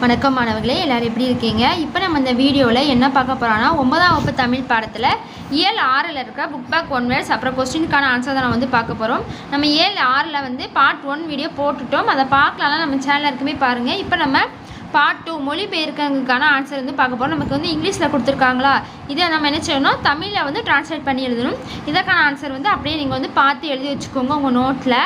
வணக்கம் மாணவர்களே, எல்லாரும் எப்படி இருக்கீங்க? இப்போ நம்ம இந்த வீடியோவில் என்ன பார்க்க போகிறோம்னா 9ஆம் வகுப்பு தமிழ் பாடத்தில் இயல் 6ல் இருக்கிற புக் பேக் 1 வேர்ட்ஸ் அப்புறம் கொஸ்டினுக்கான ஆன்சர் தான் நம்ம பார்க்க போகிறோம். நம்ம இயல் 6ல் பார்ட் 1 வீடியோ போட்டுட்டோம். அதை பார்க்கலாம், நம்ம சேனலில் இருக்குமே பாருங்கள். இப்போ நம்ம பார்ட் 2 மொழிபெயர்க்கிறதுக்கான ஆன்சர் பார்க்க போகிறோம். நமக்கு இங்கிலீஷில் கொடுத்துருக்காங்களா, இதை நம்ம என்ன செய்யணும், தமிழில் ட்ரான்ஸ்லேட் பண்ணி எழுதணும். இதற்கான ஆன்சர் அப்படியே நீங்கள் பார்த்து எழுதி வச்சுக்கோங்க உங்கள் நோட்டில்.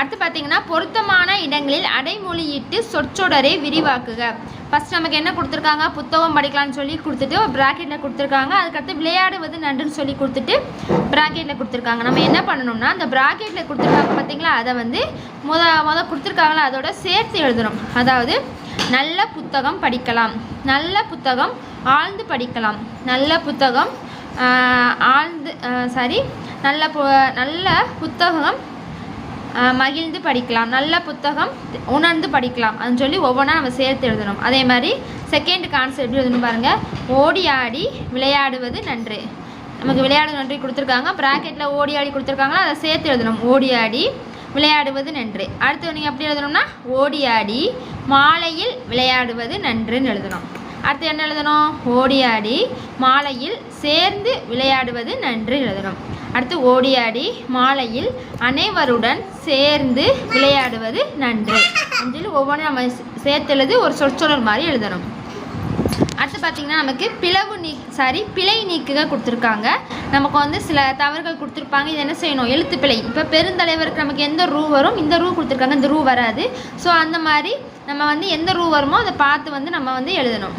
அடுத்து பார்த்தீங்கன்னா, பொருத்தமான இடங்களில் அடைமொழியிட்டு சொற்றொடரை விரிவாக்குக. ஃபஸ்ட் நமக்கு என்ன கொடுத்துருக்காங்க, புத்தகம் படிக்கலாம்னு சொல்லி கொடுத்துட்டு ஒரு ப்ராக்கெட்டில் கொடுத்துருக்காங்க. அதுக்கடுத்து விளையாடுவது நன்றுன்னு சொல்லி ப்ராக்கெட்டில் கொடுத்துருக்காங்க. நம்ம என்ன பண்ணணும்னா, அந்த ப்ராக்கெட்டில் கொடுத்துருக்காங்க பார்த்தீங்களா, அதை முத கொடுத்துருக்காங்களா அதோட சேர்த்து எழுதணும். அதாவது நல்ல புத்தகம் படிக்கலாம், நல்ல புத்தகம் ஆழ்ந்து படிக்கலாம், நல்ல புத்தகம் நல்ல புத்தகம் மகிழ்ந்து படிக்கலாம், நல்ல புத்தகம் உணர்ந்து படிக்கலாம் அதுன்னு சொல்லி ஒவ்வொன்றா நம்ம சேர்த்து எழுதணும். அதே மாதிரி செகண்டுக்கு ஆன்சர் எப்படி எழுதணும் பாருங்கள். ஓடி ஆடி விளையாடுவது நன்று. நமக்கு விளையாடு நன்றி கொடுத்துருக்காங்க, ப்ராக்கெட்டில் ஓடி ஆடி கொடுத்துருக்காங்களா, அதை சேர்த்து எழுதணும். ஓடி ஆடி விளையாடுவது நன்று. அடுத்து நீங்கள் எப்படி எழுதணும்னா, ஓடி ஆடி மாலையில் விளையாடுவது நன்றுன்னு எழுதணும். அடுத்து என்ன எழுதணும், ஓடியாடி மாலையில் சேர்ந்து விளையாடுவது நன்று எழுதணும். அடுத்து ஓடியாடி மாலையில் அனைவருடன் சேர்ந்து விளையாடுவது நன்று சொல்லி ஒவ்வொன்றும் நம்ம சேர்த்து எழுதி ஒரு சொற்றொடர் மாதிரி எழுதணும். அடுத்து பார்த்திங்கன்னா, நமக்கு பிழை நீக்குக கொடுத்துருக்காங்க. நமக்கு சில தவறுகள் கொடுத்துருப்பாங்க. இது என்ன செய்யணும், எழுத்து பிழை. இப்போ பெருந்தலைவருக்கு நமக்கு எந்த ரூ வரும், இந்த ரூ கொடுத்துருக்காங்க, இந்த ரூ வராது. ஸோ அந்த மாதிரி நம்ம எந்த ரூ வருமோ அதை பார்த்து நம்ம எழுதணும்.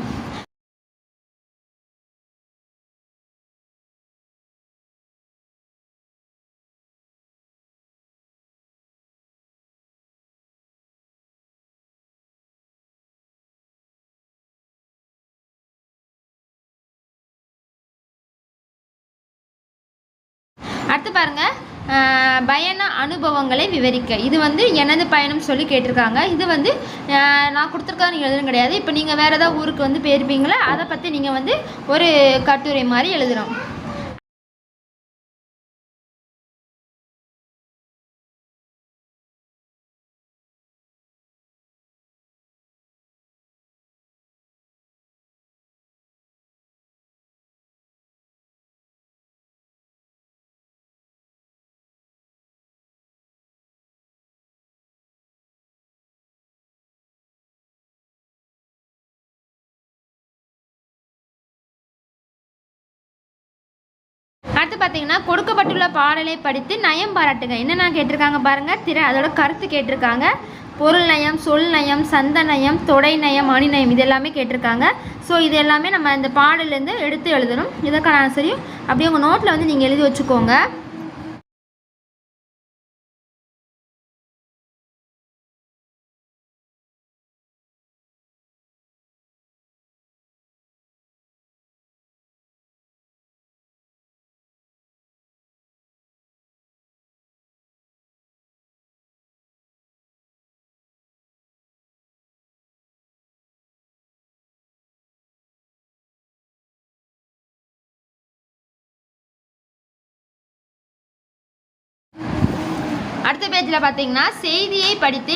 அடுத்து பாருங்கள், பயண அனுபவங்களை விவரிக்க. இது எனது பயணம் சொல்லி கேட்டிருக்காங்க. இது நான் கொடுத்துருக்கா நீங்கள் எழுதணும் கிடையாது. இப்போ நீங்கள் வேறு ஏதாவது ஊருக்கு போயிருப்பீங்களா, அதை பற்றி நீங்கள் ஒரு கட்டுரை மாதிரி எழுதணும். அடுத்து பார்த்தீங்கன்னா, கொடுக்கப்பட்டுள்ள பாடலை படித்து நயம் பாராட்டுங்க. என்னென்ன கேட்டிருக்காங்க பாருங்கள். அதோட கருத்து கேட்டிருக்காங்க. பொருள் நயம், சொல் நயம், சந்த நயம், தொடை நயம், அணி நயம், இது எல்லாமே கேட்டிருக்காங்க. ஸோ இது எல்லாமே நம்ம இந்த பாடலேருந்து எடுத்து எழுதணும். இதற்கான ஆன்சரையும் அப்படியே உங்கள் நோட்டில் நீங்கள் எழுதி வச்சுக்கோங்க. அடுத்த பேஜில் பார்த்தீங்கன்னா, செய்தியை படித்து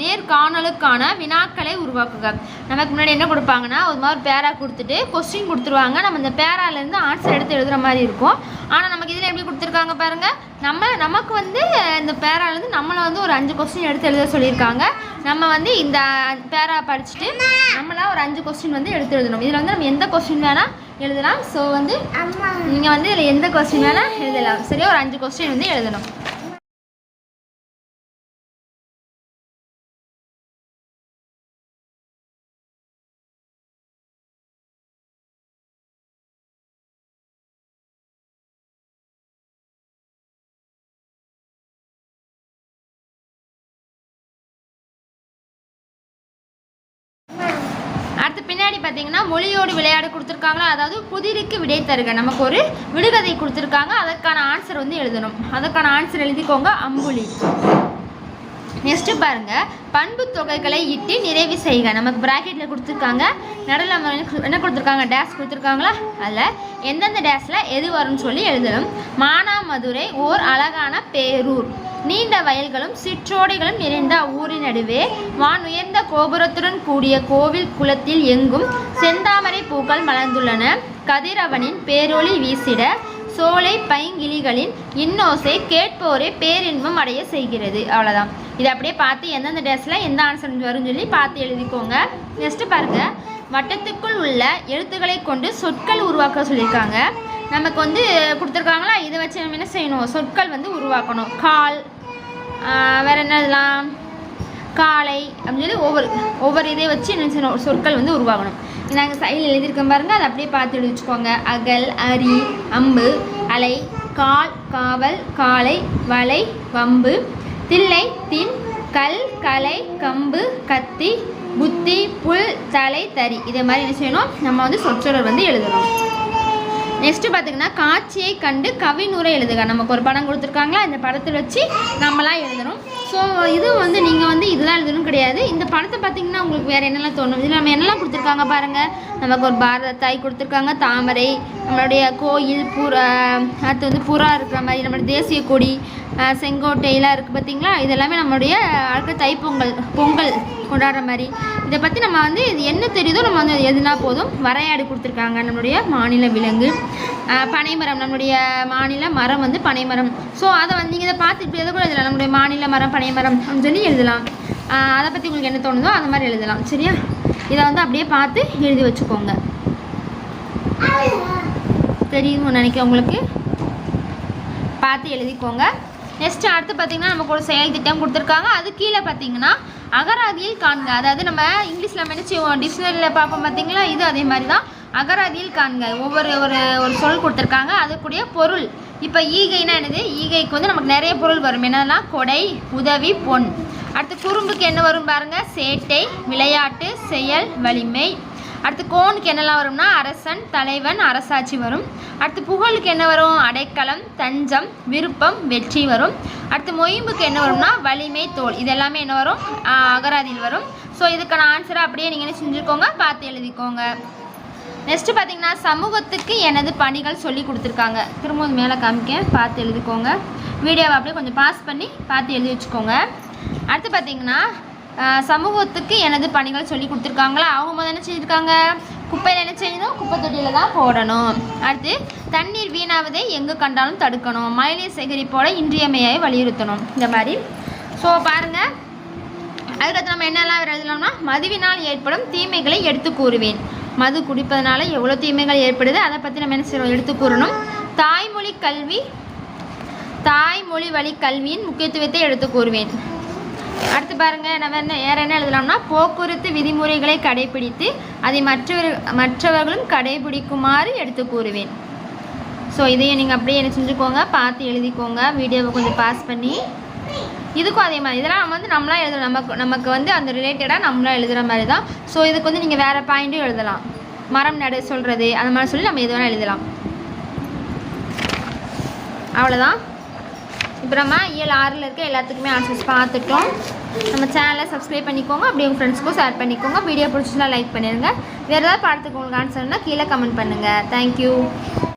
நேர்காணலுக்கான வினாக்களை உருவாக்குக. நமக்கு முன்னாடி என்ன கொடுப்பாங்கன்னா, ஒரு மாதிரி பேரா கொடுத்துட்டு கொஸ்டின் கொடுத்துருவாங்க. நம்ம இந்த பேராலேருந்து ஆன்சர் எடுத்து எழுதுகிற மாதிரி இருக்கும். ஆனால் நமக்கு இதில் எப்படி கொடுத்துருக்காங்க பாருங்கள். நமக்கு இந்த பேராலேருந்து நம்மளை ஒரு 5 கொஸ்டின் எடுத்து எழுத சொல்லியிருக்காங்க. நம்ம இந்த பேரா படிச்சுட்டு நம்மளாம் ஒரு 5 கொஸ்டின் எடுத்து எழுதணும். இதில் நம்ம எந்த கொஸ்டின் வேணால் எழுதலாம். ஸோ நீங்கள் இதில் எந்த கொஸ்டின் வேணால் எழுதலாம். சரியா, ஒரு 5 கொஸ்டின் எழுதணும். அடுத்து பின்னாடி பார்த்தீங்கன்னா மொழியோடு விளையாட கொடுத்துருக்காங்களா, அதாவது புதிருக்கு விடை தருக. நமக்கு ஒரு விடுகதை கொடுத்துருக்காங்க, அதற்கான ஆன்சர் வந்து எழுதணும். அதற்கான ஆன்சர் எழுதிக்கோங்க, அம்புலி. நெக்ஸ்ட்டு பாருங்கள், பண்பு தொகைகளை இட்டு நிறைவு செய்க. நமக்கு ப்ராக்கெட்டில் கொடுத்துருக்காங்க, நடுவில் என்ன கொடுத்துருக்காங்க, டேஷ் கொடுத்துருக்காங்களா, அதில் எந்தெந்த டேஷில் எது வரும்னு சொல்லி எழுதணும். மானாமதுரை ஓர் அழகான பேரூர், நீண்ட வயல்களும் சிற்றோடைகளும் நிறைந்த ஊரின் நடுவே வான் உயர்ந்த கோபுரத்துடன் கூடிய கோவில் குளத்தில் எங்கும் செந்தாமரை பூக்கள் மலர்ந்துள்ளன. கதிரவனின் பேரொளி வீசிட சோலை பைங்கிளிகளின் இன்னோசை கேட்போரே பேரின்பம் அடைய செய்கிறது. அவ்வளோதான். இதை அப்படியே பார்த்து எந்தெந்த டேஸில் எந்த ஆன்சர் வரும்னு சொல்லி பார்த்து எழுதிக்கோங்க. நெக்ஸ்ட்டு பாருங்கள், வட்டத்துக்குள் உள்ள எழுத்துக்களை கொண்டு சொற்கள் உருவாக்க சொல்லியிருக்காங்க. நமக்கு வந்து கொடுத்துருக்காங்களா, இதை வச்சு நம்ம என்ன செய்யணும், சொற்கள் வந்து உருவாக்கணும். கால், வேறு என்ன இதெல்லாம், காலை அப்படின்னு சொல்லி ஒவ்வொரு இதை வச்சு என்ன செய்யணும், சொற்கள் வந்து உருவாகணும். நாங்கள் சைடில் எழுதியிருக்கோம் பாருங்கள், அதை அப்படியே பார்த்து எழுதி வச்சுக்கோங்க. அகல், அரி, அம்பு, அலை, கால், காவல், காலை, வலை, வம்பு, தில்லை, தின், கல், கலை, கம்பு, கத்தி, புத்தி, புல், தலை, தறி. இதே மாதிரி என்ன செய்யணும், நம்ம வந்து சொற்றொடர் வந்து எழுதணும். நெக்ஸ்ட்டு பார்த்திங்கன்னா, காட்சியை கண்டு கவினுரை எழுதுக. நமக்கு ஒரு படம் கொடுத்துருக்காங்களா, இந்த படத்தை வச்சு நம்மளாம் எழுதணும். ஸோ இது வந்து நீங்கள் வந்து இதெல்லாம் எழுதணும் கிடையாது. இந்த படத்தை பார்த்திங்கன்னா உங்களுக்கு வேறு என்னெல்லாம் தோணும், இதில் நம்ம என்னெல்லாம் கொடுத்துருக்காங்க பாருங்கள். நமக்கு ஒரு பாரத தாய் கொடுத்துருக்காங்க, தாமரை, நம்மளுடைய கோயில், புறா, அடுத்து வந்து புறா இருக்கிற மாதிரி, நம்மளுடைய தேசிய கொடி, செங்கோட்டையெல்லாம் இருக்குது பார்த்திங்களா. இதெல்லாமே நம்மளுடைய அடுத்த தைப்பொங்கல் கொண்டாடுற மாதிரி. இதை பற்றி நம்ம வந்து இது என்ன தெரியுதோ நம்ம வந்து எதுனா போதும். வரையாடு கொடுத்துருக்காங்க, நம்மளுடைய மாநில விலங்கு பனைமரம், நம்மளுடைய மாநில மரம் வந்து பனைமரம். ஸோ அதை வந்து நீங்கள் இதை பார்த்துட்டு எதை கூட எழுதலாம், நம்மளுடைய மாநில மரம் பனைமரம் அப்படின்னு சொல்லி எழுதலாம். அதை பற்றி உங்களுக்கு என்ன தோணுதோ அந்த மாதிரி எழுதலாம். சரியா, இதை வந்து அப்படியே பார்த்து எழுதி வச்சுக்கோங்க. தெரியும்னு நினைக்கிறேன் உங்களுக்கு, பார்த்து எழுதிக்கோங்க. நெக்ஸ்ட்டு அடுத்து பார்த்திங்கன்னா நமக்கு ஒரு செயல் திட்டம் கொடுத்துருக்காங்க. அது கீழே பார்த்திங்கன்னா அகராதியில் காண்க. அதாவது நம்ம இங்கிலீஷில் நம்ம என்ன செய்வோம், டிக்ஷனரியில் பார்ப்போம் பார்த்திங்களா, இது அதே மாதிரி தான். அகராதியில் காண்க, ஒரு சொல் கொடுத்துருக்காங்க, அதுக்குரிய பொருள். இப்போ ஈகைனா என்னது, ஈகைக்கு வந்து நமக்கு நிறைய பொருள் வரும். என்னெல்லாம், கொடை, உதவி, பொன். அடுத்து குறும்புக்கு என்ன வரும் பாருங்கள், சேட்டை, விளையாட்டு, செயல், வலிமை. அடுத்து கோனுக்கு என்னெல்லாம் வரும்னா, அரசன், தலைவன், அரசாட்சி வரும். அடுத்து புகழுக்கு என்ன வரும், அடைக்கலம், தஞ்சம், விருப்பம், வெற்றி வரும். அடுத்து மொயம்புக்கு என்ன வரும்னா, வலிமை, தோல். இது எல்லாமே என்ன வரும், அகராதியில் வரும். ஸோ இதுக்கான ஆன்சரை அப்படியே நீங்கள் என்ன செஞ்சுக்கோங்க, பார்த்து எழுதிக்கோங்க. நெக்ஸ்ட்டு பார்த்திங்கன்னா, சமூகத்துக்கு எனது பணிகள் சொல்லி கொடுத்துருக்காங்க. திரும்பவும் மேலே காமிக்க, பார்த்து எழுதிக்கோங்க. வீடியோவை அப்படியே கொஞ்சம் பாஸ் பண்ணி பார்த்து எழுதி வச்சுக்கோங்க. அடுத்து பார்த்திங்கன்னா, சமூகத்துக்கு எனது பணிகள் சொல்லி கொடுத்துருக்காங்களா. அவங்க முதல்ல என்ன செஞ்சுருக்காங்க, குப்பையில் என்ன செய்யணும், குப்பை தொட்டியில் தான் போடணும். அடுத்து தண்ணீர் வீணாவதை எங்கே கண்டாலும் தடுக்கணும். மழைநீர் சேகரிப்போட இன்றியமையை வலியுறுத்தணும். இந்த மாதிரி. ஸோ பாருங்கள், அதுக்கடுத்து நம்ம என்னெல்லாம் எழுதலாம்னா, மதுவினால் ஏற்படும் தீமைகளை எடுத்து கூறுவேன். மது குடிப்பதனால எவ்வளோ தீமைகள் ஏற்படுது அதை பற்றி நம்ம என்ன செய்யணும், எடுத்து கூறணும். தாய்மொழி வழி கல்வியின் முக்கியத்துவத்தை எடுத்து கூறுவேன். அடுத்து பாருங்கள், நம்ம வேறு என்ன எழுதலாம்னா, போக்குவரத்து விதிமுறைகளை கடைபிடித்து அதை மற்றவர்களும் கடைபிடிக்குமாறு எடுத்து கூறுவேன். ஸோ இதையும் நீங்கள் அப்படியே என்ன செஞ்சுக்கோங்க, பார்த்து எழுதிக்கோங்க. வீடியோவை கொஞ்சம் பாஸ் பண்ணி. இதுக்கும் அதே மாதிரி, இதெல்லாம் நம்ம வந்து நம்மளாம் எழுதணும். நமக்கு வந்து அந்த ரிலேட்டடாக நம்மளாம் எழுதுகிற மாதிரி தான். ஸோ இதுக்கு வந்து நீங்கள் வேறு பாயிண்ட்டும் எழுதலாம். மரம் நடு சொல்கிறது அந்த மாதிரி சொல்லி நம்ம எது வேணால் எழுதலாம். அவ்வளோதான். இப்போ நம்ம இயல் 6ல் இருக்க எல்லாத்துக்குமே ஆன்சர்ஸ் பார்த்துட்டோம். நம்ம சேனலை சப்ஸ்கிரைப் பண்ணிக்கோங்க, அப்படியே உங்கள் ஃப்ரெண்ட்ஸ்க்கும் ஷேர் பண்ணிக்கோங்க. வீடியோ பிடிச்சினா லைக் பண்ணிடுங்க. வேறு ஏதாவது பாடத்துக்கு உங்களுக்கு ஆன்சர்னால் கீழே கமெண்ட் பண்ணுங்கள். தேங்க்யூ.